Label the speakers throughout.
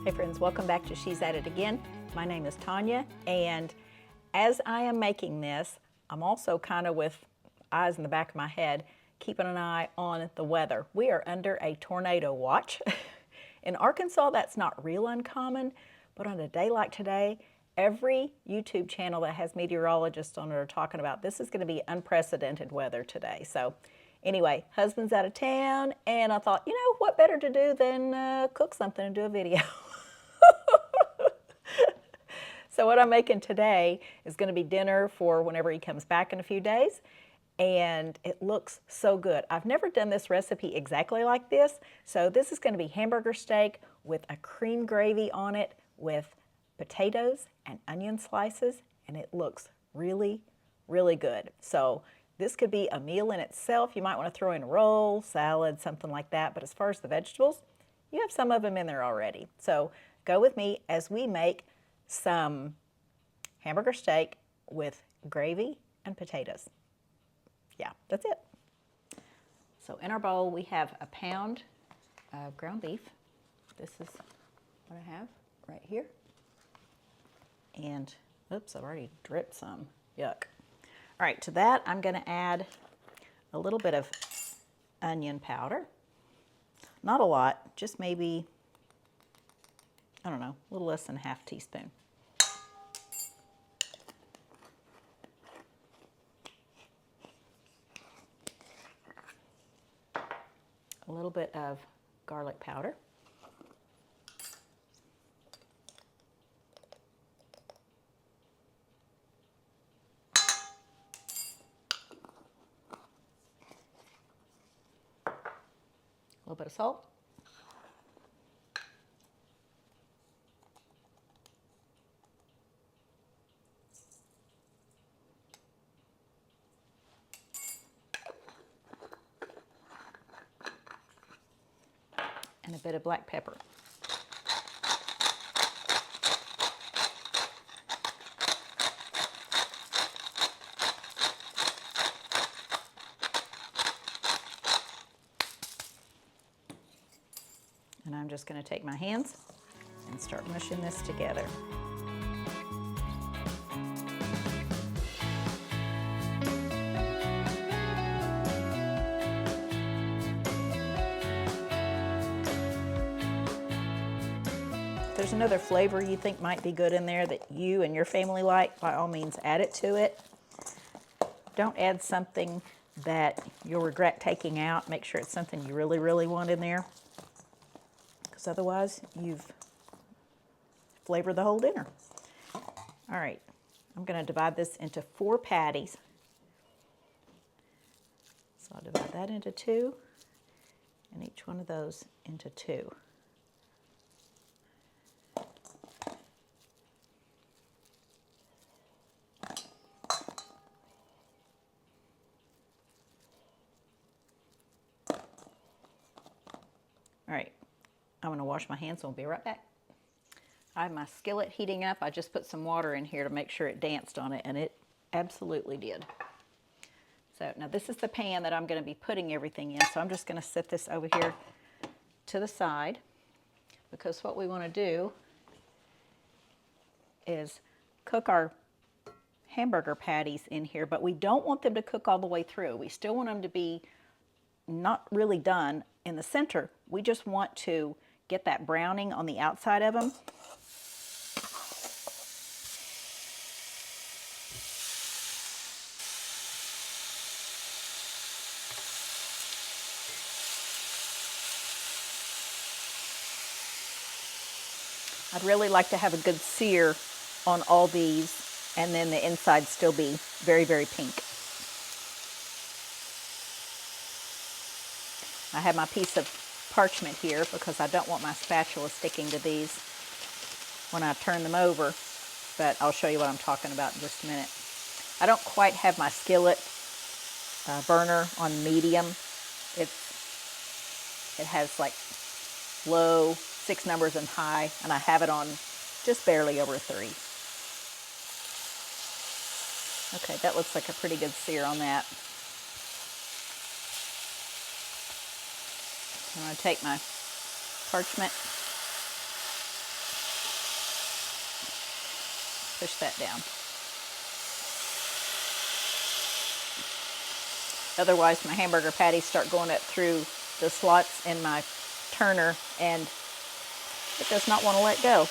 Speaker 1: Hey friends, welcome back to She's At It Again. My name is Tanya, and as I am making this, I'm also kind of with eyes in the back of my head, keeping an eye on the weather. We are under a tornado watch. In Arkansas, that's not real uncommon, but on a day like today, every YouTube channel that has meteorologists on it are talking about this is going to be unprecedented weather today. So anyway, husband's out of town, and I thought, you know, what better to do than cook something and do a video. So what I'm making today is going to be dinner for whenever he comes back in a few days, and it looks so good. I've never done this recipe exactly like this, so this is going to be hamburger steak with a cream gravy on it with potatoes and onion slices, and it looks really, really good. So this could be a meal in itself. You might want to throw in a roll, salad, something like that, but as far as the vegetables, you have some of them in there already. So go with me as we make some hamburger steak with gravy and potatoes. Yeah, that's it. So in our bowl, we have a pound of ground beef. This is what I have right here. And, oops, I've already dripped some. Yuck. All right, to that, I'm going to add a little bit of onion powder. Not a lot, just maybe, I don't know, a little less than a half teaspoon. A little bit of garlic powder. A little bit of salt. And a bit of black pepper. And I'm just going to take my hands and start mushing this together. If there's another flavor you think might be good in there that you and your family like, by all means add it to it. Don't add something that you'll regret taking out. Make sure it's something you really, really want in there, because otherwise you've flavored the whole dinner. All right, I'm going to divide this into 4 patties. So I'll divide that into 2, and each one of those into 2. All right, I'm going to wash my hands, so I'll be right back. I have my skillet heating up. I just put some water in here to make sure it danced on it, and it absolutely did. So now this is the pan that I'm going to be putting everything in, so I'm just going to set this over here to the side, because what we want to do is cook our hamburger patties in here, but we don't want them to cook all the way through. We still want them to be not really done in the center. We just want to get that browning on the outside of them. I'd really like to have a good sear on all these, and then the inside still be very, very pink. I have my piece of parchment here because I don't want my spatula sticking to these when I turn them over, but I'll show you what I'm talking about in just a minute. I don't quite have my skillet burner on medium. It has like low, 6 numbers, and high, and I have it on just barely over 3. Okay, that looks like a pretty good sear on that. I'm going to take my parchment push that down. Otherwise, my hamburger patties start going up through the slots in my turner, and it does not want to let go.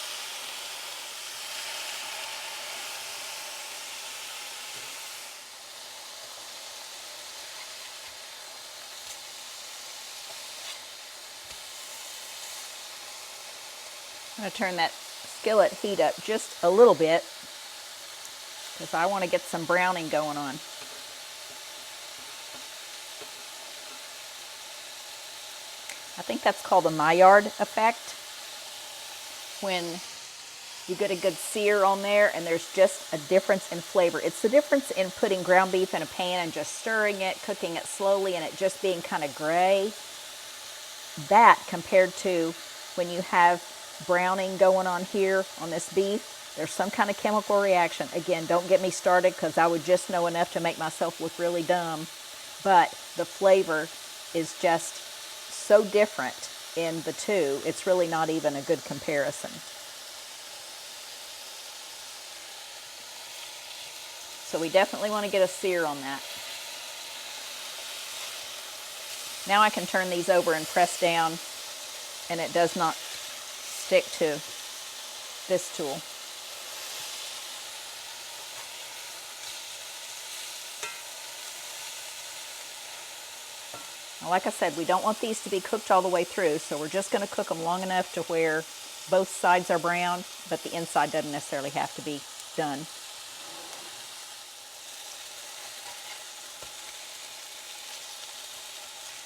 Speaker 1: I'm going to turn that skillet heat up just a little bit because I want to get some browning going on. I think that's called the Maillard effect, when you get a good sear on there and there's just a difference in flavor. It's the difference in putting ground beef in a pan and just stirring it, cooking it slowly, and it just being kind of gray. That compared to when you have browning going on here on this beef, there's some kind of chemical reaction. Again, don't get me started because I would just know enough to make myself look really dumb, but the flavor is just so different in the two, it's really not even a good comparison. So we definitely want to get a sear on that. Now I can turn these over and press down, and it does not stick to this tool. Now, like I said, we don't want these to be cooked all the way through, so we're just going to cook them long enough to where both sides are brown, but the inside doesn't necessarily have to be done.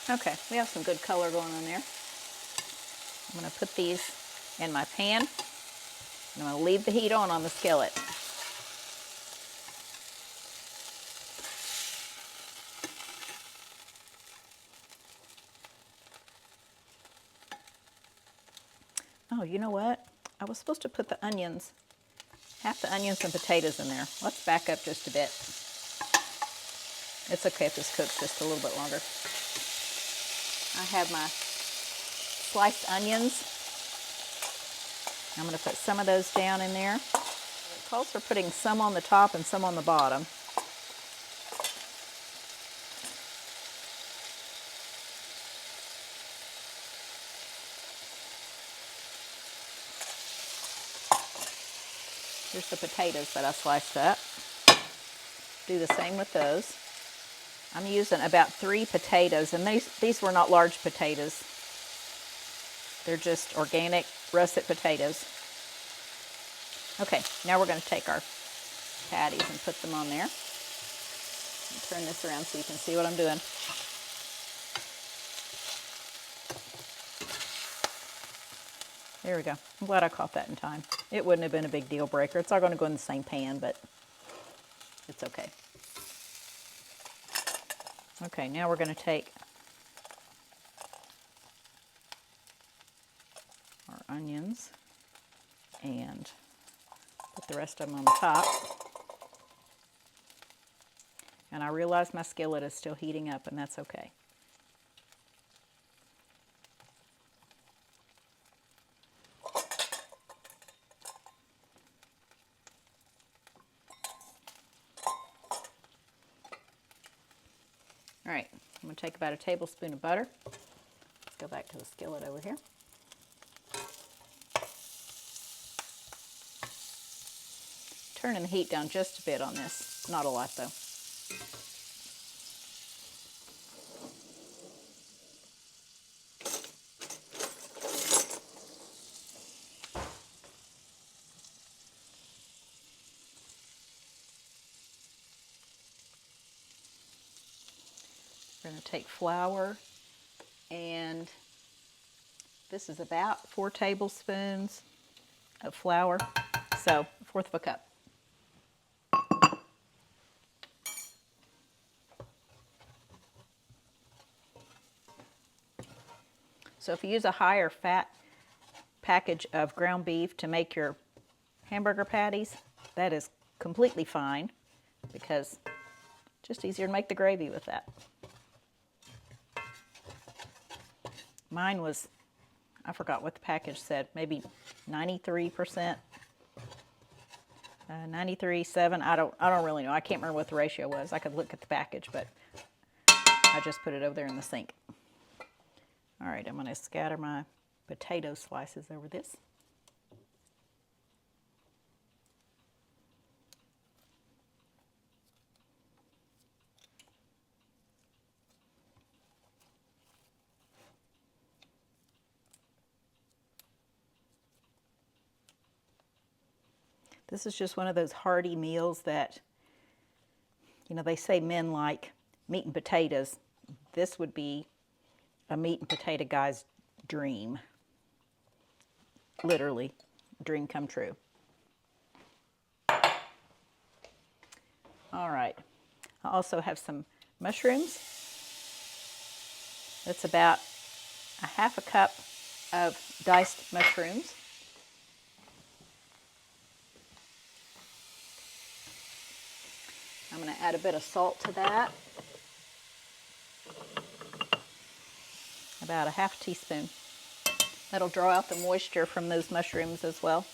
Speaker 1: Okay, we have some good color going on there. I'm going to put these in my pan, and I'm going to leave the heat on the skillet. Oh, you know what? I was supposed to put the onions, half the onions and potatoes in there. Let's back up just a bit. It's okay if this cooks just a little bit longer. I have my sliced onions. I'm going to put some of those down in there. It calls for putting some on the top and some on the bottom. Here's the potatoes that I sliced up. Do the same with those. I'm using about 3 potatoes, and these were not large potatoes. They're just organic russet potatoes. Okay, now we're going to take our patties and put them on there. Turn this around so you can see what I'm doing. There we go. I'm glad I caught that in time. It wouldn't have been a big deal breaker. It's all going to go in the same pan, but it's okay. Okay, now we're going to take our onions and put the rest of them on the top. And I realize my skillet is still heating up, and that's okay. All right, I'm going to take about a tablespoon of butter. Let's go back to the skillet over here. Turning the heat down just a bit on this, not a lot though. We're going to take flour, and this is about 4 tablespoons of flour, so 1/4 of a cup. So if you use a higher fat package of ground beef to make your hamburger patties, that is completely fine, because it's just easier to make the gravy with that. Mine was, I forgot what the package said, maybe 93%. 93:7. I don't really know. I can't remember what the ratio was. I could look at the package, but I just put it over there in the sink. All right, I'm going to scatter my potato slices over this. This is just one of those hearty meals that, you know, they say men like meat and potatoes. This would be a meat and potato guy's dream. Literally, dream come true. All right. I also have some mushrooms. That's about a half a cup of diced mushrooms. I'm going to add a bit of salt to that. About a half teaspoon. That'll draw out the moisture from those mushrooms as well.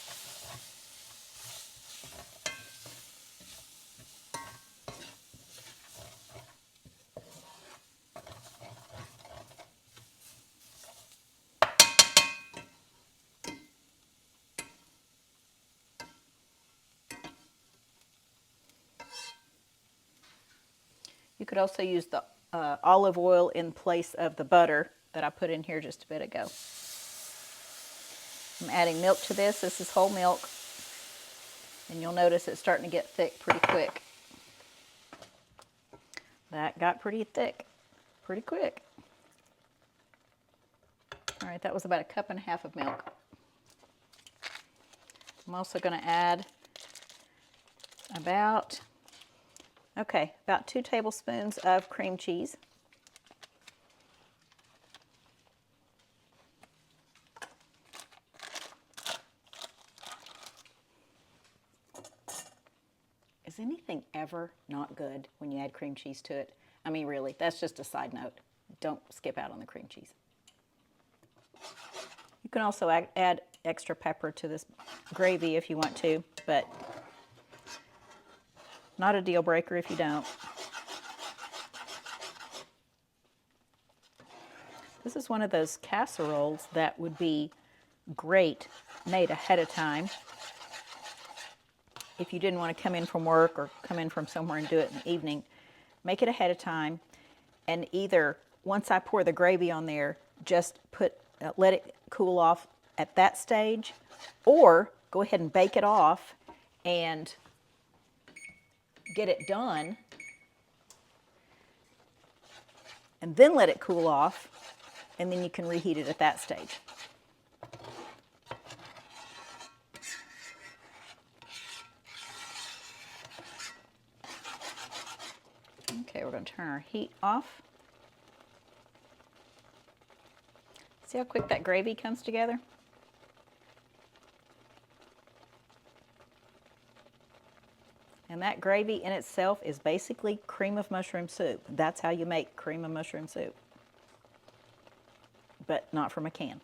Speaker 1: You could also use the olive oil in place of the butter that I put in here just a bit ago. I'm adding milk to this. This is whole milk. And you'll notice it's starting to get thick pretty quick. That got pretty thick pretty quick. All right, that was about 1.5 cups of milk. I'm also going to add about 2 tablespoons of cream cheese. Is anything ever not good when you add cream cheese to it? I mean, really, that's just a side note. Don't skip out on the cream cheese. You can also add extra pepper to this gravy if you want to, but not a deal breaker if you don't. This is one of those casseroles that would be great made ahead of time. If you didn't want to come in from work or come in from somewhere and do it in the evening, make it ahead of time. And either once I pour the gravy on there, just let it cool off at that stage, or go ahead and bake it off and get it done, and then let it cool off, and then you can reheat it at that stage. Okay, we're going to turn our heat off. See how quick that gravy comes together? And that gravy in itself is basically cream of mushroom soup. That's how you make cream of mushroom soup, but not from a can.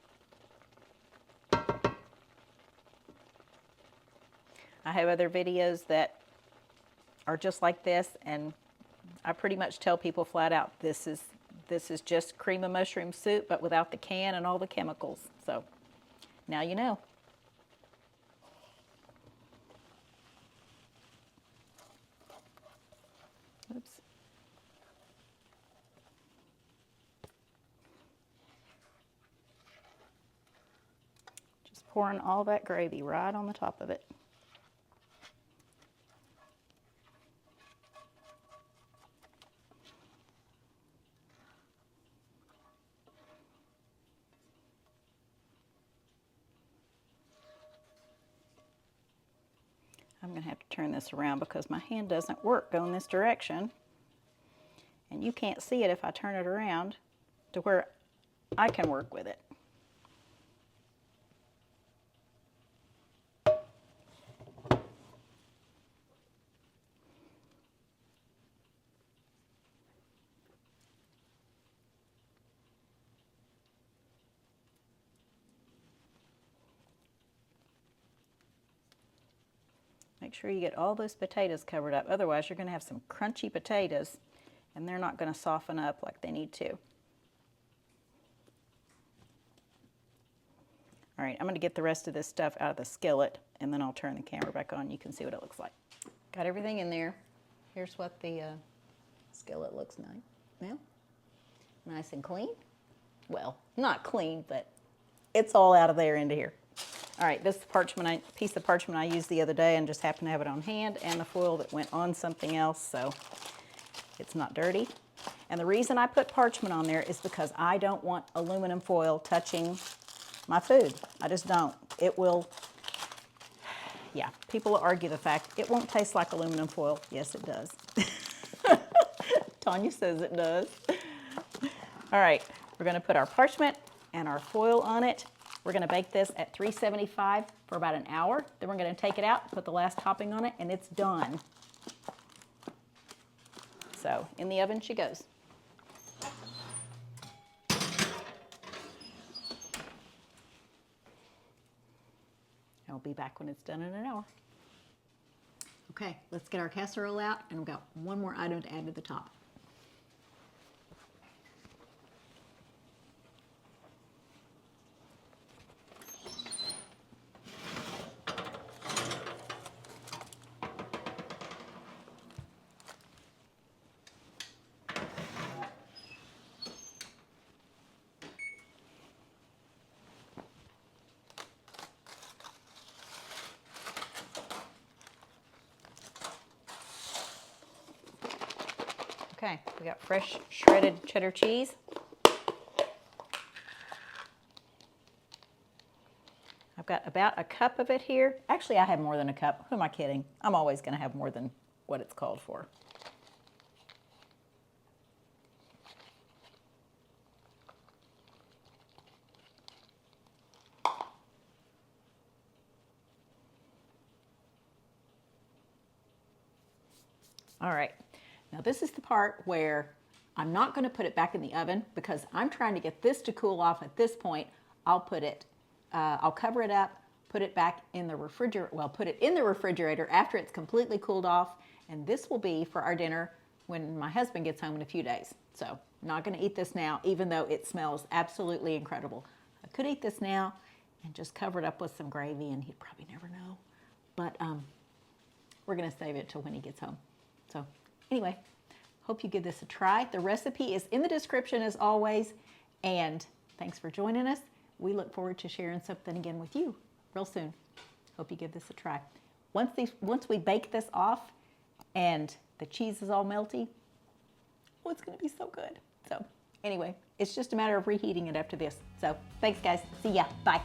Speaker 1: I have other videos that are just like this, and I pretty much tell people flat out, this is just cream of mushroom soup, but without the can and all the chemicals. So now you know. Oops. Just pouring all that gravy right on the top of it. I'm going to have to turn this around because my hand doesn't work going this direction. And you can't see it if I turn it around to where I can work with it. Make sure you get all those potatoes covered up. Otherwise, you're going to have some crunchy potatoes, and they're not going to soften up like they need to. All right, I'm going to get the rest of this stuff out of the skillet, and then I'll turn the camera back on. You can see what it looks like. Got everything in there. Here's what the skillet looks like now. Nice and clean. Well, not clean, but it's all out of there into here. All right, this piece of parchment I used the other day and just happened to have it on hand, and the foil that went on something else, so it's not dirty. And the reason I put parchment on there is because I don't want aluminum foil touching my food. I just don't. It will, yeah, people will argue the fact it won't taste like aluminum foil. Yes, it does. Tanya says it does. All right, we're going to put our parchment and our foil on it. We're going to bake this at 375 for about an hour. Then we're going to take it out, put the last topping on it, and it's done. So in the oven she goes. I'll be back when it's done in an hour. Okay, let's get our casserole out, and we've got one more item to add to the top. Okay, we got fresh shredded cheddar cheese. I've got about a cup of it here. Actually, I have more than a cup. Who am I kidding? I'm always going to have more than what it's called for. All right. Now this is the part where I'm not going to put it back in the oven because I'm trying to get this to cool off at this point. I'll cover it up, put it back in the refrigerator, well, put it in the refrigerator after it's completely cooled off, and this will be for our dinner when my husband gets home in a few days. So not going to eat this now, even though it smells absolutely incredible. I could eat this now and just cover it up with some gravy, and he'd probably never know, but we're going to save it till when he gets home. So anyway, hope you give this a try. The recipe is in the description as always, and thanks for joining us. We look forward to sharing something again with you real soon. Hope you give this a try. Once we bake this off and the cheese is all melty, oh, it's going to be so good. So anyway, it's just a matter of reheating it after this. So thanks, guys. See ya. Bye.